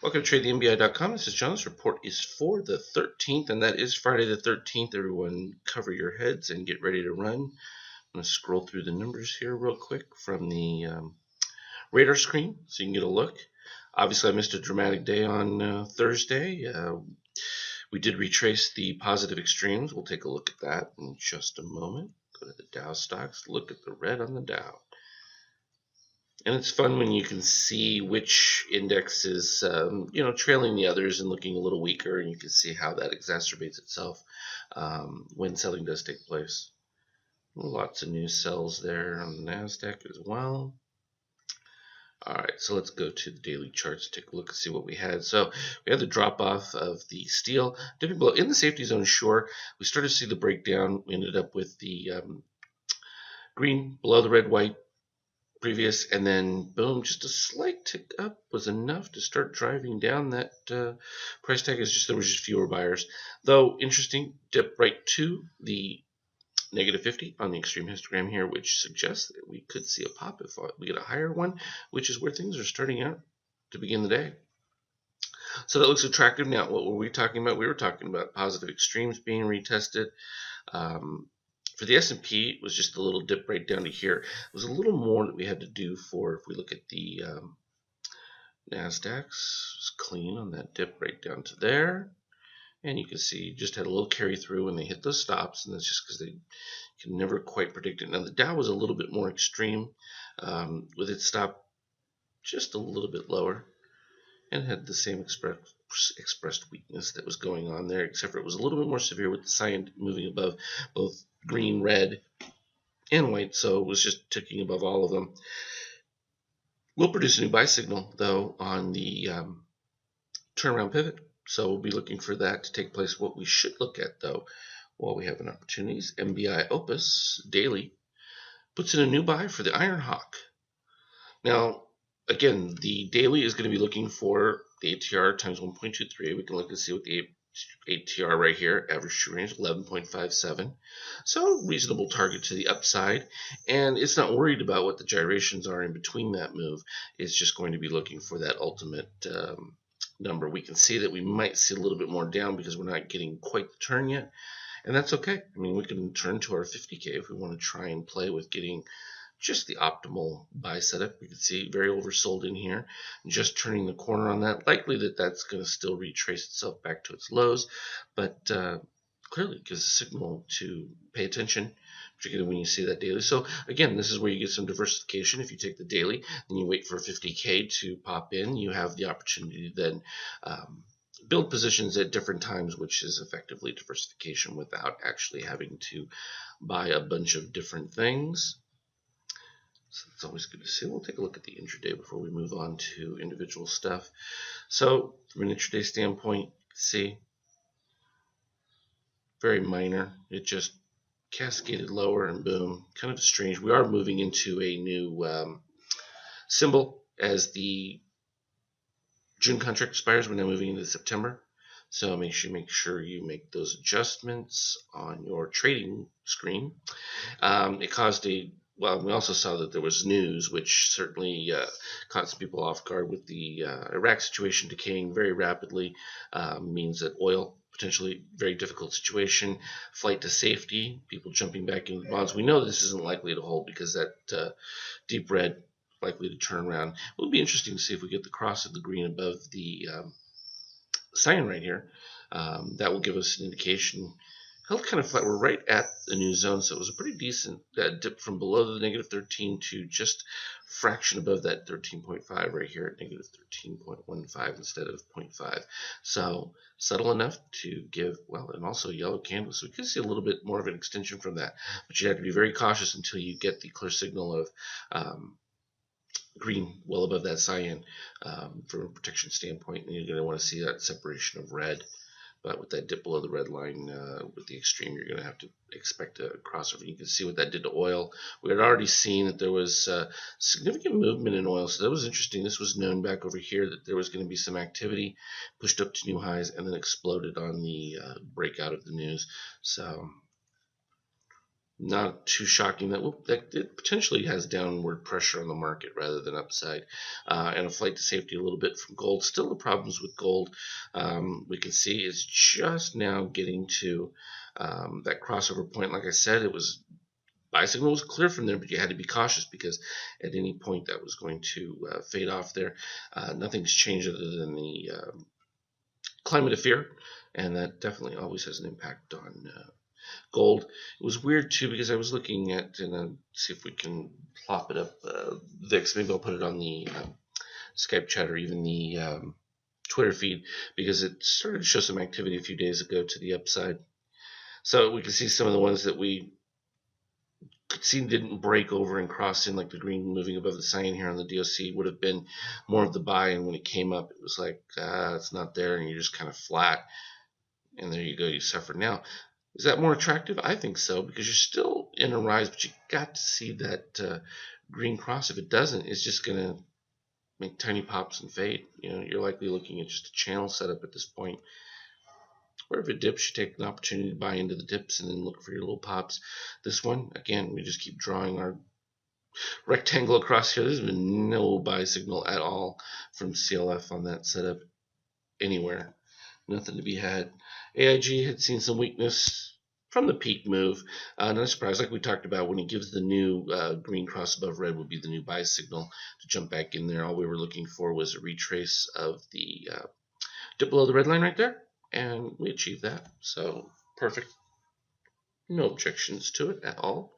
Welcome to TradeTheMBI.com. This is John. This report is for the 13th, and that is Friday the 13th. Everyone cover your heads and get ready to run. I'm going to scroll through the numbers here real quick from the radar screen so you can get a look. Obviously, I missed a dramatic day on Thursday. We did retrace the positive extremes. We'll take a look at that in just a moment. Go to the Dow stocks, look at the red on the Dow. And it's fun when you can see which index is, trailing the others and looking a little weaker, and you can see how that exacerbates itself when selling does take place. Lots of new sells there on the NASDAQ as well. All right, so let's go to the daily charts, take a look and see what we had. So we had the drop off of the steel, dipping below in the safety zone. Sure, we started to see the breakdown. We ended up with the green below the red, white previous, and then boom, just a slight tick up was enough to start driving down that price tag. Is just there was just fewer buyers, though. Interesting dip right to the negative 50 on the extreme histogram here, which suggests that we could see a pop if we get a higher one, which is where things are starting out to begin the day. So that looks attractive. Now, what were we talking about? We were talking about positive extremes being retested. For the S&P, it was just a little dip right down to here. It was a little more that we had to do for, if we look at the NASDAQ, it's clean on that dip right down to there. And you can see just had a little carry through when they hit those stops, and that's just because they can never quite predict it. Now, the Dow was a little bit more extreme with its stop just a little bit lower and had the same expressed weakness that was going on there, except for it was a little bit more severe with the sign moving above both green, red, and white, so it was just ticking above all of them. We'll produce a new buy signal, though, on the turnaround pivot, so we'll be looking for that to take place. What we should look at, though, while we have an opportunity, is MBI Opus Daily puts in a new buy for the Iron Hawk. Now, again, the daily is going to be looking for the ATR times 1.23. We can look and see what the ATR right here, average true range 11.57. So reasonable target to the upside. And it's not worried about what the gyrations are in between that move. It's just going to be looking for that ultimate number. We can see that we might see a little bit more down because we're not getting quite the turn yet. And that's okay. I mean, we can turn to our 50K if we want to try and play with getting just the optimal buy setup. We can see very oversold in here, just turning the corner on that. Likely that that's going to still retrace itself back to its lows, but clearly gives a signal to pay attention, particularly when you see that daily. So again, this is where you get some diversification. If you take the daily and you wait for 50K to pop in, you have the opportunity to then build positions at different times, which is effectively diversification without actually having to buy a bunch of different things. So it's always good to see. We'll take a look at the intraday before we move on to individual stuff. So from an intraday standpoint, see, very minor. It just cascaded lower and boom, kind of strange. We are moving into a new symbol as the June contract expires. We're now moving into September. So make sure you make those adjustments on your trading screen. It caused well, we also saw that there was news, which certainly caught some people off guard with the Iraq situation decaying very rapidly. Means that oil, potentially very difficult situation, flight to safety, people jumping back into bonds. We know this isn't likely to hold because that deep red likely to turn around. It will be interesting to see if we get the cross of the green above the sign right here. That will give us an indication. Held kind of flat. We're right at the new zone, so it was a pretty decent dip from below the negative 13 to just fraction above that 13.5 right here at negative 13.15 instead of 0.5. So subtle enough to give, well, and also yellow candle. So we could see a little bit more of an extension from that, but you have to be very cautious until you get the clear signal of green well above that cyan from a protection standpoint, and you're going to want to see that separation of red. But with that dip below the red line with the extreme, you're going to have to expect a crossover. You can see what that did to oil. We had already seen that there was significant movement in oil, so that was interesting. This was known back over here that there was going to be some activity, pushed up to new highs, and then exploded on the breakout of the news. So Not too shocking that it potentially has downward pressure on the market rather than upside, and a flight to safety a little bit from gold. Still, the problems with gold we can see is just now getting to that crossover point. Like I said, it was buy signal was clear from there, but you had to be cautious because at any point that was going to fade off there. Nothing's changed other than the climate of fear, and that definitely always has an impact on gold. It was weird too because I was looking at, and see if we can plop it up, VIX. Maybe I'll put it on the Skype chat or even the Twitter feed, because it started to show some activity a few days ago to the upside. So we can see some of the ones that we could see didn't break over and cross in, like the green moving above the cyan here on the DOC would have been more of the buy, and when it came up it was like it's not there, and you're just kind of flat, and there you go, you suffer. Now, is that more attractive? I think so, because you're still in a rise, but you got to see that green cross. If it doesn't, it's just going to make tiny pops and fade. You're likely looking at just a channel setup at this point. Or if it dips, you take an opportunity to buy into the dips and then look for your little pops. This one, again, we just keep drawing our rectangle across here. There's been no buy signal at all from CLF on that setup anywhere. Nothing to be had. AIG had seen some weakness from the peak move. Not a surprise, like we talked about, when it gives the new green cross above red would be the new buy signal to jump back in there. All we were looking for was a retrace of the dip below the red line right there, and we achieved that. So perfect. No objections to it at all.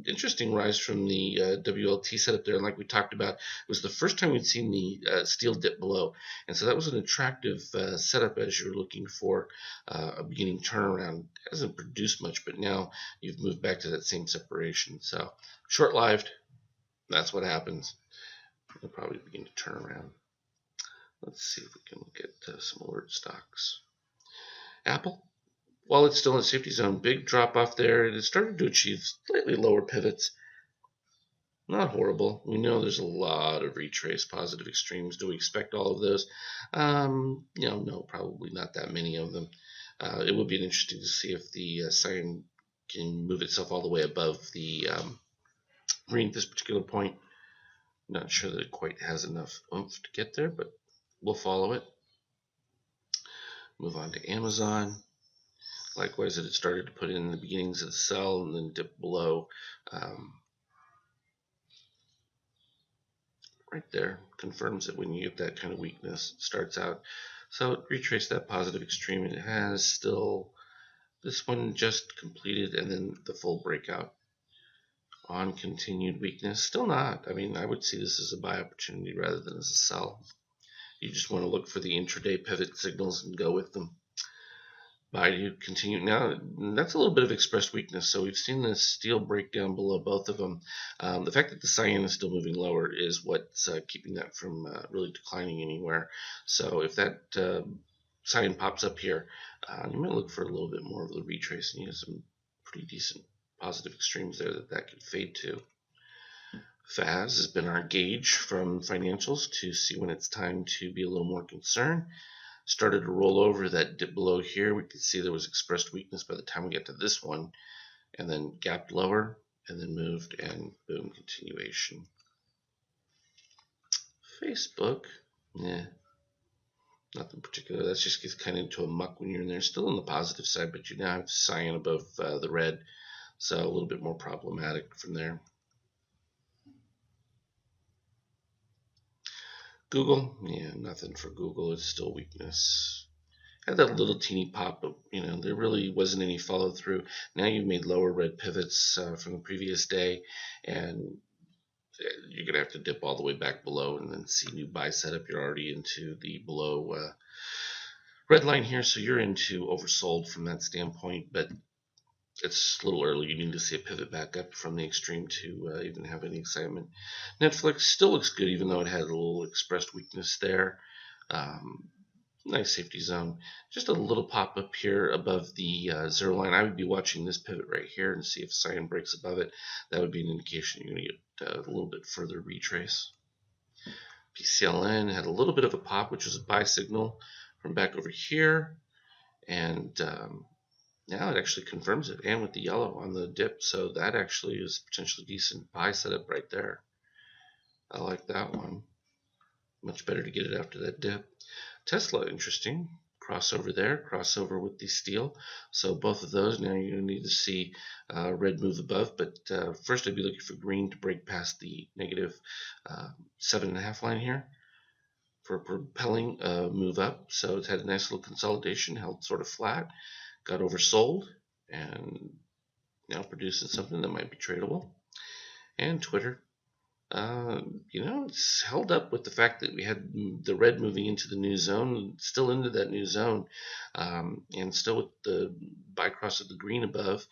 Interesting rise from the WLT setup there, and like we talked about, it was the first time we'd seen the steel dip below, and so that was an attractive setup as you're looking for a beginning turnaround. It hasn't produced much, but now you've moved back to that same separation. So short-lived, that's what happens. It'll probably begin to turn around. Let's see if we can look at some alert stocks. Apple, while it's still in the safety zone, big drop off there. It has started to achieve slightly lower pivots. Not horrible. We know there's a lot of retrace positive extremes. Do we expect all of those? No, probably not that many of them. It would be interesting to see if the cyan can move itself all the way above the green at this particular point. Not sure that it quite has enough oomph to get there, but we'll follow it. Move on to Amazon. Likewise, it had started to put in the beginnings of the sell and then dip below. Right there confirms that when you get that kind of weakness, it starts out. So it retraced that positive extreme, and it has still this one just completed, and then the full breakout on continued weakness. Still not. I mean, I would see this as a buy opportunity rather than as a sell. You just want to look for the intraday pivot signals and go with them. Buy to continue. Now, that's a little bit of expressed weakness. So we've seen this steel break down below both of them. The fact that the cyan is still moving lower is what's keeping that from really declining anywhere. So if that cyan pops up here, you might look for a little bit more of the retrace, and you have some pretty decent positive extremes there that could fade to. FAS has been our gauge from financials to see when it's time to be a little more concerned. Started to roll over that dip below here. We could see there was expressed weakness by the time we get to this one, and then gapped lower and then moved, and boom, continuation. Facebook, nothing particular. That's just gets kind of into a muck when you're in there. Still on the positive side, but you now have cyan above the red, so a little bit more problematic from there. Google, nothing for Google. It's still weakness. Had that little teeny pop, but there really wasn't any follow through. Now you've made lower red pivots from the previous day, and you're gonna have to dip all the way back below and then see new buy setup. You're already into the below red line here, so you're into oversold from that standpoint, but it's a little early. You need to see a pivot back up from the extreme to even have any excitement. Netflix still looks good, even though it had a little expressed weakness there. Nice safety zone. Just a little pop up here above the zero line. I would be watching this pivot right here and see if cyan breaks above it. That would be an indication you're going to get a little bit further retrace. PCLN had a little bit of a pop, which was a buy signal from back over here, and Now it actually confirms it, and with the yellow on the dip, so that actually is potentially decent buy setup right there. I like that one. Much better to get it after that dip. Tesla, interesting. Crossover there, crossover with the steel. So both of those, now you're going to need to see red move above, but first I'd be looking for green to break past the negative 7.5 line here for a propelling move up. So it's had a nice little consolidation, held sort of flat, got oversold, and now producing something that might be tradable. And Twitter, it's held up with the fact that we had the red moving into the new zone, still into that new zone, and still with the bycross of the green above.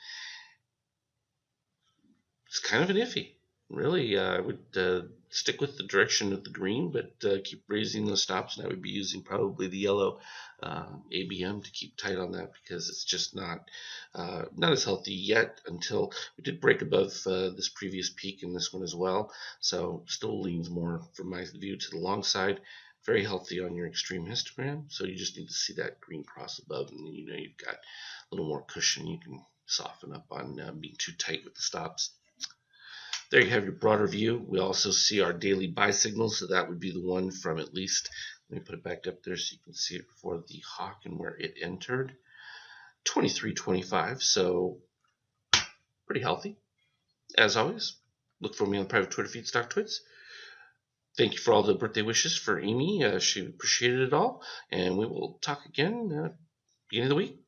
It's kind of an iffy. Really, I would stick with the direction of the green, but keep raising those stops, and I would be using probably the yellow ABM to keep tight on that because it's just not as healthy yet until we did break above this previous peak in this one as well. So still leans more from my view to the long side. Very healthy on your extreme histogram, so you just need to see that green cross above, and then you've got a little more cushion. You can soften up on being too tight with the stops. There you have your broader view. We also see our daily buy signals, so that would be the one from at least, let me put it back up there so you can see it for the hawk and where it entered, 23.25, so pretty healthy. As always, look for me on the private Twitter feed, StockTwits. Thank you for all the birthday wishes for Amy. She appreciated it all, and we will talk again beginning of the week.